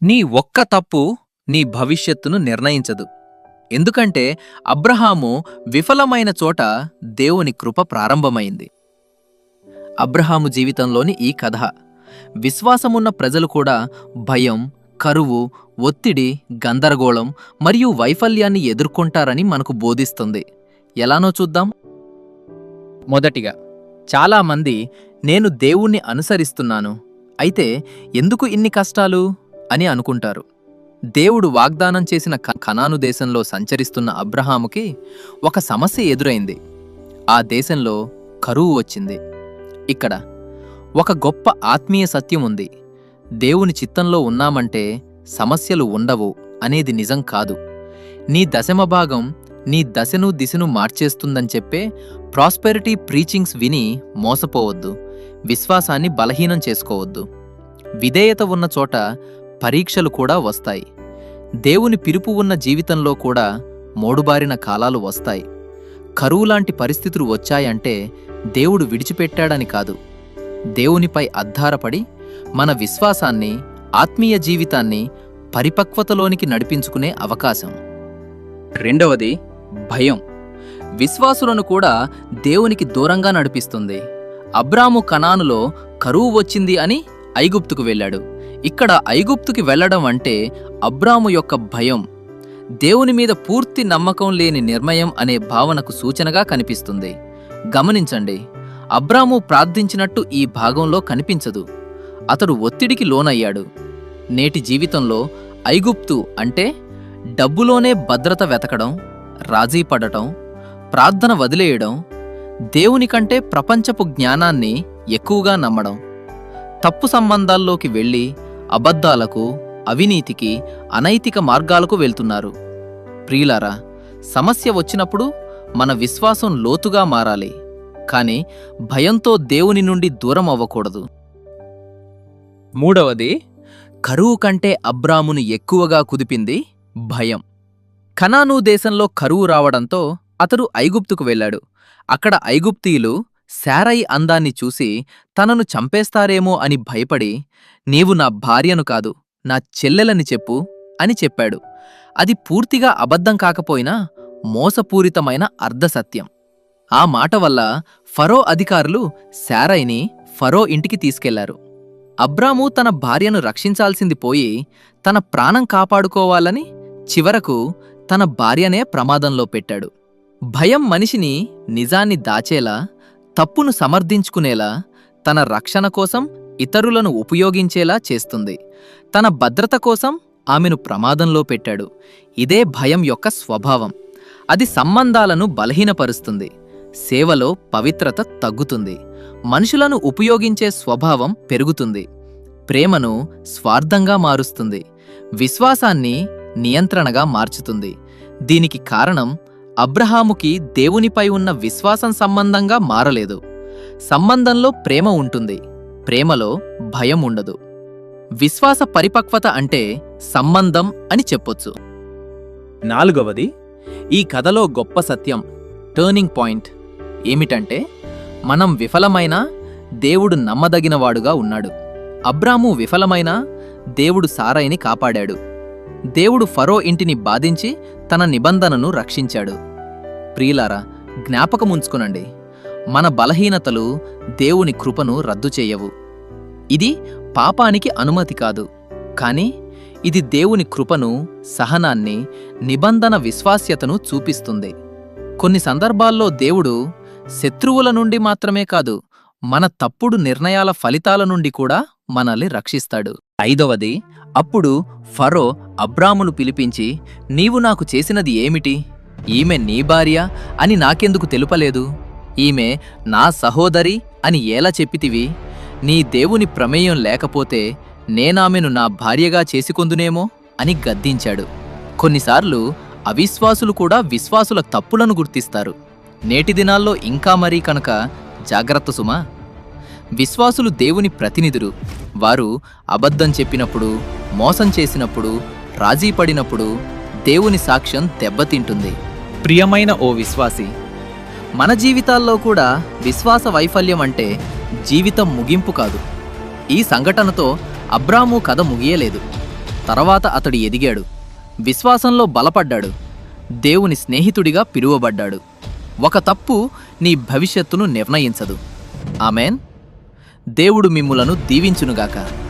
నీ ఒక్క తప్పు నీ భవిష్యత్తును నిర్ణయించదు. ఎందుకంటే అబ్రహాము విఫలమైన చోట దేవుని కృప ప్రారంభమైంది. అబ్రహాము జీవితంలోని ఈ కథ విశ్వాసమున్న ప్రజలు కూడా భయం, కరువు, ఒత్తిడి, గందరగోళం మరియు వైఫల్యాన్ని ఎదుర్కొంటారని మనకు బోధిస్తుంది. ఎలానో చూద్దాం. మొదటిగా, చాలామంది నేను దేవుణ్ణి అనుసరిస్తున్నాను, అయితే ఎందుకు ఇన్ని కష్టాలు అని అనుకుంటారు. దేవుడు వాగ్దానం చేసిన కనాను దేశంలో సంచరిస్తున్న అబ్రహాముకి ఒక సమస్య ఎదురైంది. ఆ దేశంలో కరువు వచ్చింది. ఇక్కడ ఒక గొప్ప ఆత్మీయ సత్యం ఉంది. దేవుని చిత్తంలో ఉన్నామంటే సమస్యలు ఉండవు అనేది నిజం కాదు. నీ దశమ భాగం నీ దశను దిశను మార్చేస్తుందని చెప్పే ప్రాస్పెరిటీ ప్రీచింగ్స్ విని మోసపోవద్దు. విశ్వాసాన్ని బలహీనం చేసుకోవద్దు. విధేయత ఉన్న చోట పరీక్షలు కూడా వస్తాయి. దేవుని పిలుపు ఉన్న జీవితంలో కూడా మోడుబారిన కాలాలు వస్తాయి. కరువులాంటి పరిస్థితులు వచ్చాయంటే దేవుడు విడిచిపెట్టాడని కాదు. దేవునిపై ఆధారపడి మన విశ్వాసాన్ని, ఆత్మీయ జీవితాన్ని పరిపక్వతలోనికి నడిపించుకునే అవకాశం. రెండవది, భయం విశ్వాసులను కూడా దేవునికి దూరంగా నడిపిస్తుంది. అబ్రాము కనానులో కరువు వచ్చింది అని ఐగుప్తుకు వెళ్ళాడు. ఇక్కడ ఐగుప్తుకి వెళ్లడం అంటే అబ్రాము యొక్క భయం, దేవుని మీద పూర్తి నమ్మకం లేని నిర్ణయం అనే భావనకు సూచనగా కనిపిస్తుంది. గమనించండి, అబ్రాము ప్రార్థించినట్టు ఈ భాగంలో కనిపించదు. అతడు ఒత్తిడికి లోనయ్యాడు. నేటి జీవితంలో ఐగుప్తు అంటే డబ్బులోనే భద్రత వెతకడం, రాజీ పడటం, ప్రార్థన వదిలేయడం, దేవుని కంటే ప్రపంచపు జ్ఞానాన్ని ఎక్కువగా నమ్మడం, తప్పు సంబంధాల్లోకి వెళ్ళి అబద్ధాలకు, అవినీతికి, అనైతిక మార్గాలకు వెళ్తున్నారు. ప్రియులారా, సమస్య వచ్చినప్పుడు మన విశ్వాసం లోతుగా మారాలి, కానీ భయంతో దేవుని నుండి దూరం అవ్వకూడదు. మూడవది, కరువు కంటే అబ్రామును ఎక్కువగా కుదిపింది భయం. కనాను దేశంలో కరువు రావడంతో అతడు ఐగుప్తుకు వెళ్ళాడు. అక్కడ ఐగుప్తీయులు శారయి అందాన్ని చూసి తనను చంపేస్తారేమో అని భయపడి, నీవు నా భార్యను కాదు, నా చెల్లెలని చెప్పు అని చెప్పాడు. అది పూర్తిగా అబద్ధం కాకపోయినా మోసపూరితమైన అర్ధసత్యం. ఆ మాట వల్ల ఫరో అధికారులు శారయిని ఫరో ఇంటికి తీసుకెళ్లారు. అబ్రాము తన భార్యను రక్షించాల్సింది పోయి తన ప్రాణం కాపాడుకోవాలని చివరకు తన భార్యనే ప్రమాదంలో పెట్టాడు. భయం మనిషిని నిజాన్ని దాచేలా, తప్పును సమర్థించుకునేలా, తన రక్షణ కోసం ఇతరులను ఉపయోగించేలా చేస్తుంది. తన భద్రత కోసం ఆమెను ప్రమాదంలో పెట్టాడు. ఇదే భయం యొక్క స్వభావం. అది సంబంధాలను బలహీనపరుస్తుంది. సేవలో పవిత్రత తగ్గుతుంది. మనుషులను ఉపయోగించే స్వభావం పెరుగుతుంది. ప్రేమను స్వార్థంగా మారుస్తుంది. విశ్వాసాన్ని నియంత్రణగా మార్చుతుంది. దీనికి కారణం అబ్రహాముకి దేవునిపై ఉన్న విశ్వాసం సంబంధంగా మారలేదు. సంబంధంలో ప్రేమ ఉంటుంది, ప్రేమలో భయం ఉండదు. విశ్వాస పరిపక్వత అంటే సంబంధం అని చెప్పొచ్చు. నాలుగవది, ఈ కథలో గొప్ప సత్యం, టర్నింగ్ పాయింట్ ఏమిటంటే మనం విఫలమైనా దేవుడు నమ్మదగినవాడుగా ఉన్నాడు. అబ్రాము విఫలమైనా దేవుడు సారైని కాపాడాడు. దేవుడు ఫరో ఇంటిని బాధించి తన నిబంధనను రక్షించాడు. ప్రియులారా, జ్ఞాపకముంచుకునండి, మన బలహీనతలు దేవుని కృపను రద్దు చేయవు. ఇది పాపానికి అనుమతి కాదు, కానీ ఇది దేవుని కృపను, సహనాన్ని, నిబంధన విశ్వాస్యతను చూపిస్తుంది. కొన్ని సందర్భాల్లో దేవుడు శత్రువుల నుండి మాత్రమే కాదు, మన తప్పుడు నిర్ణయాల ఫలితాల నుండి కూడా మనల్ని రక్షిస్తాడు. ఐదవది, అప్పుడు ఫరో అబ్రామును పిలిపించి, నీవు నాకు చేసినది ఏమిటి? ఈమె నీ భార్య అని నాకెందుకు తెలుపలేదు? ఈమె నా సహోదరి అని ఎలా చెప్పితివి? నీ దేవుని ప్రమేయం లేకపోతే నేనామెను నా భార్యగా చేసుకొందునేమో అని గద్దించాడు. కొన్నిసార్లు అవిశ్వాసులు కూడా విశ్వాసుల తప్పులను గుర్తిస్తారు. నేటి దినాల్లో ఇంకా మరీ కనుక జాగ్రత్త సుమా. విశ్వాసులు దేవుని ప్రతినిధులు. వారు అబద్ధం చెప్పినప్పుడు, మోసం చేసినప్పుడు, రాజీ పడినప్పుడు దేవుని సాక్ష్యం దెబ్బతింటుంది. ప్రియమైన ఓ విశ్వాసి, మన జీవితాల్లో కూడా విశ్వాస వైఫల్యం అంటే జీవితం ముగింపు కాదు. ఈ సంఘటనతో అబ్రాము కథ ముగియలేదు. తర్వాత అతడు ఎదిగాడు, విశ్వాసంలో బలపడ్డాడు, దేవుని స్నేహితుడిగా పిలువబడ్డాడు. ఒక తప్పు నీ భవిష్యత్తును నిర్ణయించదు. ఆమేన్. దేవుడు మిమ్ములను దీవించునుగాక.